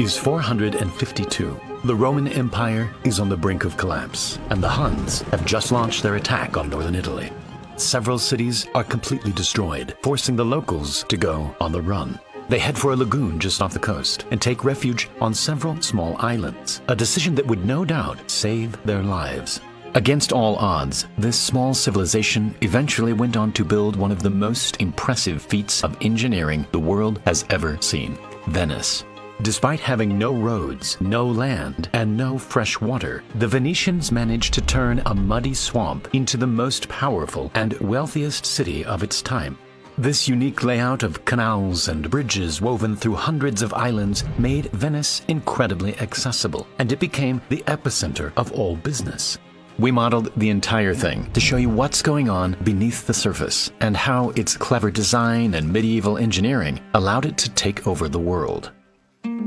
is 452. The Roman Empire is on the brink of collapse, and the Huns have just launched their attack on northern Italy. Several cities are completely destroyed, forcing the locals to go on the run. They head for a lagoon just off the coast and take refuge on several small islands, a decision that would no doubt save their lives. Against all odds, this small civilization eventually went on to build one of the most impressive feats of engineering the world has ever seen: Venice. Despite having no roads, no land, and no fresh water, the Venetians managed to turn a muddy swamp into the most powerful and wealthiest city of its time. This unique layout of canals and bridges woven through hundreds of islands made Venice incredibly accessible, and it became the epicenter of all business. We modeled the entire thing to show you what's going on beneath the surface and how its clever design and medieval engineering allowed it to take over the world.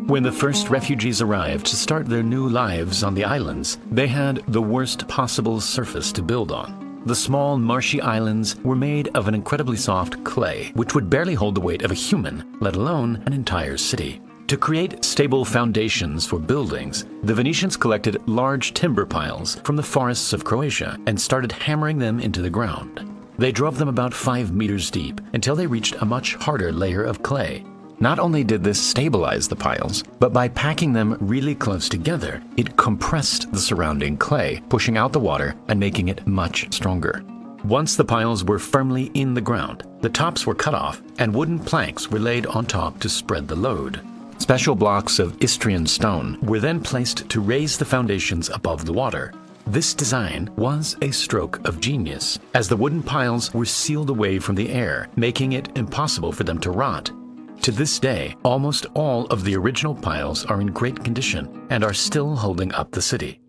When the first refugees arrived to start their new lives on the islands, they had the worst possible surface to build on. The small marshy islands were made of an incredibly soft clay, which would barely hold the weight of a human, let alone an entire city. To create stable foundations for buildings, the Venetians collected large timber piles from the forests of Croatia and started hammering them into the ground. They drove them about 5 meters deep until they reached a much harder layer of clay. Not only did this stabilize the piles, but by packing them really close together, it compressed the surrounding clay, pushing out the water and making it much stronger. Once the piles were firmly in the ground, the tops were cut off and wooden planks were laid on top to spread the load. Special blocks of Istrian stone were then placed to raise the foundations above the water. This design was a stroke of genius, as the wooden piles were sealed away from the air, making it impossible for them to rot. To this day, almost all of the original piles are in great condition and are still holding up the city.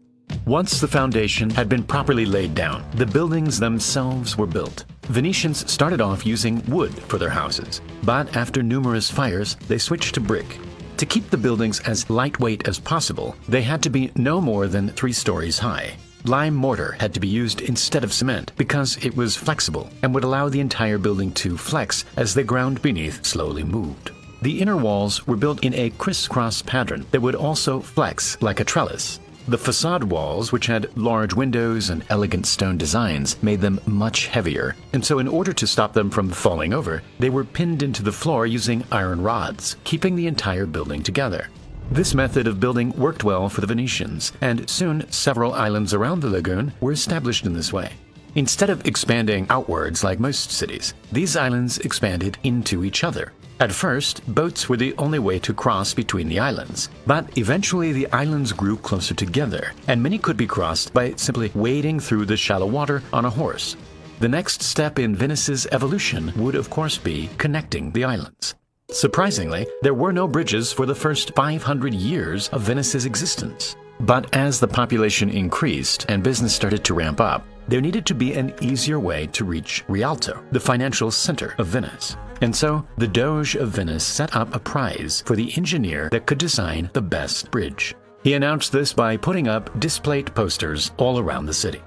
Once the foundation had been properly laid down, the buildings themselves were built. Venetians started off using wood for their houses, but after numerous fires, they switched to brick. To keep the buildings as lightweight as possible, they had to be no more than 3 stories high. Lime mortar had to be used instead of cement because it was flexible and would allow the entire building to flex as the ground beneath slowly moved. The inner walls were built in a crisscross pattern that would also flex like a trellis. The facade walls, which had large windows and elegant stone designs, made them much heavier, and so in order to stop them from falling over, they were pinned into the floor using iron rods, keeping the entire building together. This method of building worked well for the Venetians, and soon several islands around the lagoon were established in this way. Instead of expanding outwards like most cities, these islands expanded into each other. At first, boats were the only way to cross between the islands, but eventually the islands grew closer together, and many could be crossed by simply wading through the shallow water on a horse. The next step in Venice's evolution would, of course, be connecting the islands. Surprisingly, there were no bridges for the first 500 years of Venice's existence. But as the population increased and business started to ramp up, there needed to be an easier way to reach Rialto, the financial center of Venice. And so, the Doge of Venice set up a prize for the engineer that could design the best bridge. He announced this by putting up Displate posters all around the city.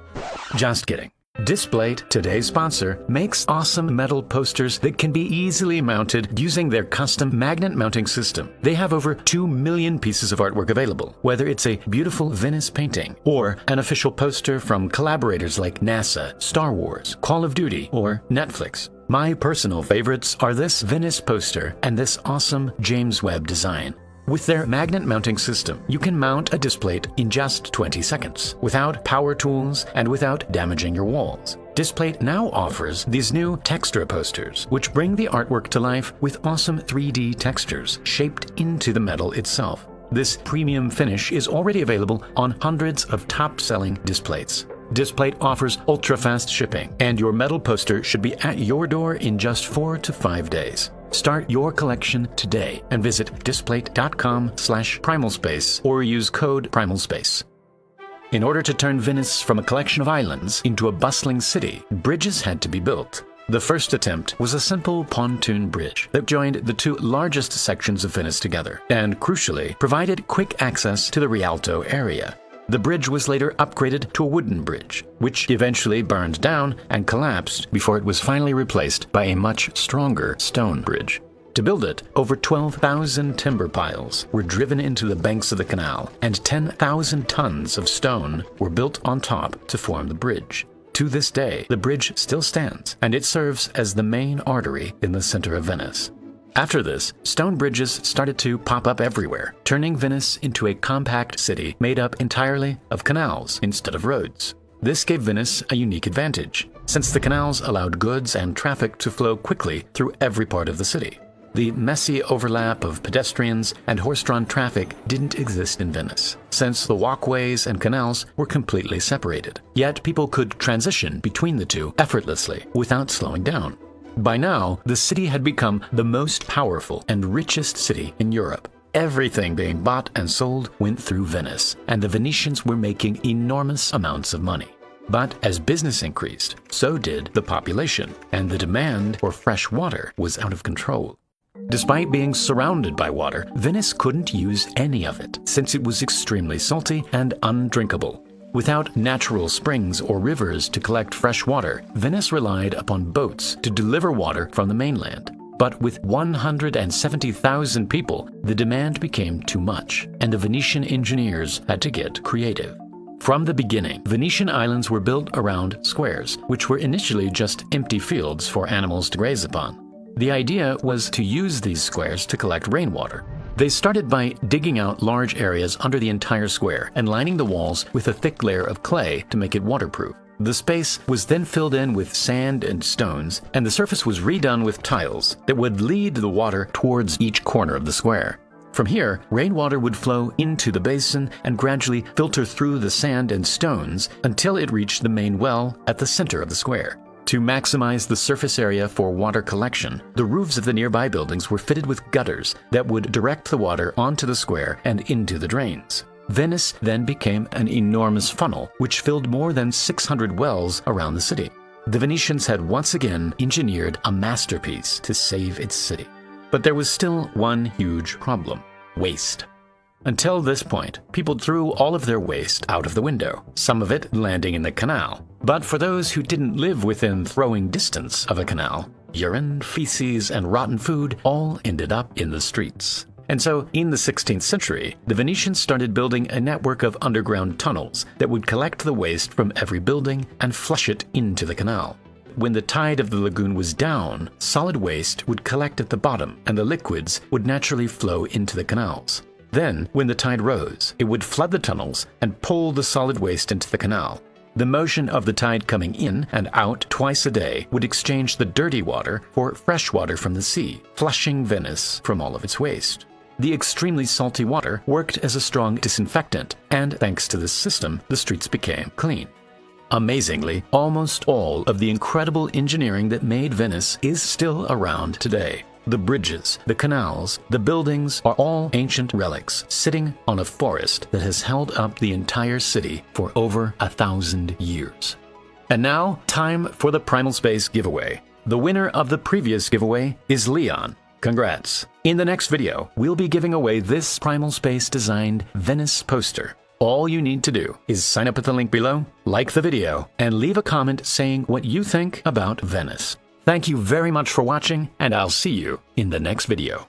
Just kidding. Displate, today's sponsor, makes awesome metal posters that can be easily mounted using their custom magnet mounting system. They have over 2 million pieces of artwork available, whether it's a beautiful Venice painting or an official poster from collaborators like NASA, Star Wars, Call of Duty, or Netflix. My personal favorites are this Venice poster and this awesome James Webb design. With their magnet mounting system, you can mount a displate in just 20 seconds, without power tools and without damaging your walls. Displate now offers these new texture posters, which bring the artwork to life with awesome 3D textures shaped into the metal itself. This premium finish is already available on hundreds of top-selling displates. Displate offers ultra-fast shipping, and your metal poster should be at your door in just 4 to 5 days. Start your collection today and visit displate.com/primalspace or use code primalspace. In order to turn Venice from a collection of islands into a bustling city, bridges had to be built. The first attempt was a simple pontoon bridge that joined the 2 largest sections of Venice together and, crucially, provided quick access to the Rialto area. The bridge was later upgraded to a wooden bridge, which eventually burned down and collapsed before it was finally replaced by a much stronger stone bridge. To build it, over 12,000 timber piles were driven into the banks of the canal, and 10,000 tons of stone were built on top to form the bridge. To this day, the bridge still stands, and it serves as the main artery in the center of Venice. After this, stone bridges started to pop up everywhere, turning Venice into a compact city made up entirely of canals instead of roads. This gave Venice a unique advantage, since the canals allowed goods and traffic to flow quickly through every part of the city. The messy overlap of pedestrians and horse-drawn traffic didn't exist in Venice, since the walkways and canals were completely separated. Yet people could transition between the two effortlessly without slowing down. By now, the city had become the most powerful and richest city in Europe. Everything being bought and sold went through Venice, and the Venetians were making enormous amounts of money. But as business increased, so did the population, and the demand for fresh water was out of control. Despite being surrounded by water, Venice couldn't use any of it, since it was extremely salty and undrinkable. Without natural springs or rivers to collect fresh water, Venice relied upon boats to deliver water from the mainland. But with 170,000 people, the demand became too much, and the Venetian engineers had to get creative. From the beginning, Venetian islands were built around squares, which were initially just empty fields for animals to graze upon. The idea was to use these squares to collect rainwater. They started by digging out large areas under the entire square and lining the walls with a thick layer of clay to make it waterproof. The space was then filled in with sand and stones, and the surface was redone with tiles that would lead the water towards each corner of the square. From here, rainwater would flow into the basin and gradually filter through the sand and stones until it reached the main well at the center of the square. To maximize the surface area for water collection, the roofs of the nearby buildings were fitted with gutters that would direct the water onto the square and into the drains. Venice then became an enormous funnel, which filled more than 600 wells around the city. The Venetians had once again engineered a masterpiece to save its city. But there was still one huge problem: waste. Until this point, people threw all of their waste out of the window, some of it landing in the canal. But for those who didn't live within throwing distance of a canal, urine, feces, and rotten food all ended up in the streets. And so, in the 16th century, the Venetians started building a network of underground tunnels that would collect the waste from every building and flush it into the canal. When the tide of the lagoon was down, solid waste would collect at the bottom, and the liquids would naturally flow into the canals. Then, when the tide rose, it would flood the tunnels and pull the solid waste into the canal. The motion of the tide coming in and out twice a day would exchange the dirty water for fresh water from the sea, flushing Venice from all of its waste. The extremely salty water worked as a strong disinfectant, and thanks to this system, the streets became clean. Amazingly, almost all of the incredible engineering that made Venice is still around today. The bridges, the canals, the buildings are all ancient relics sitting on a forest that has held up the entire city for over 1,000 years. And now, time for the Primal Space giveaway. The winner of the previous giveaway is Leon. Congrats! In the next video, we'll be giving away this Primal Space designed Venice poster. All you need to do is sign up at the link below, like the video, and leave a comment saying what you think about Venice. Thank you very much for watching, and I'll see you in the next video.